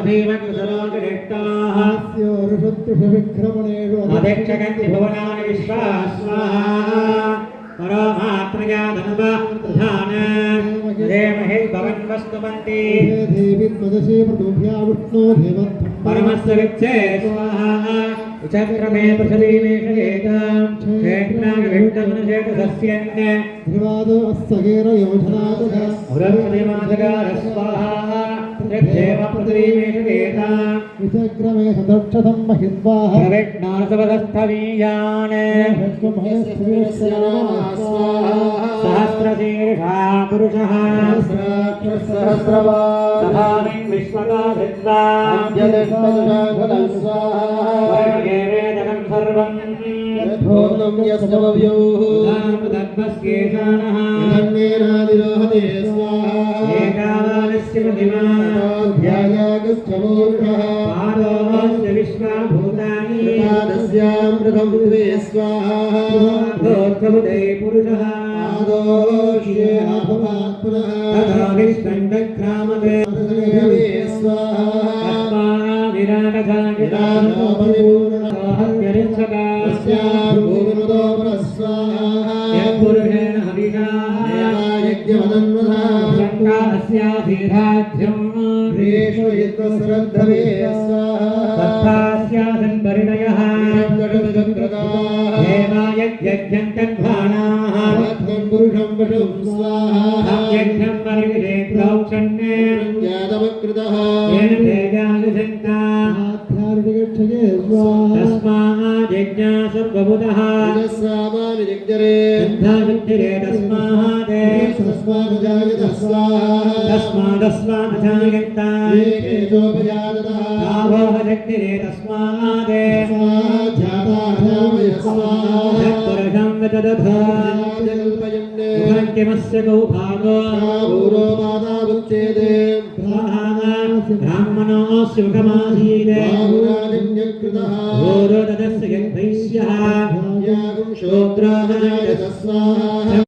भीमकुसरोगिरिष्टाः अध्यक्षगन्ति भुवनानि विश्वा स्वाहा परोमात्रया धनुवा प्रधान देमहि भवन्वस्तुमन्ति परमस्य विच्छे स्वाहा चक्रमे पृथिवीमेषयेतां क्षेत्रागविष्टमनुशेषसस्यन्य ध्रुवादो अस्सगेर योजनादः उरक्षदेवादगार स्वाहा देव पृथिवीमेषयेतां विचक्रमे सदक्षतं महिद्वाः प्रविघ्नासवदस्थवीयान् सहस्रशीर्षा पुरुषः सहस्रवान् तथामिन् विश्वतो धृत्वा भूतं यस्तवव्योः तद्भस्केशानः इदन्नेनादिरोहते स्वाहा एकावानस्य ध्यायागच्छमूर्धः पादोऽस्य विश्वाभूतानि पादस्यामृतं द्वे स्वाहा भूतभुते पुरुषः पादोष्येहाभवात् पुनः तथा विष्णुण्डग्रामदे स्वाहा पुरुषेण हविषा तथास्यासन् परिणयः देवायज्ञं तद्भाणाः पुरुषं वशुं स्वाहा यज्ञं परिगिरे प्रोक्षण्ये येन तेजानुसन्ता तस्माज्ञा सर्वभूतः तद्धायुक्तिरे तस्मादे तस्मादस्मादजायन्ता भावोहशक्तिरे तस्मादे पुरुषं तदधा किमस्य गौ भागो ब्राह्मणोऽस्य मुखमासीत् घोरो तदस्य यद्वैश्यः शूद्रो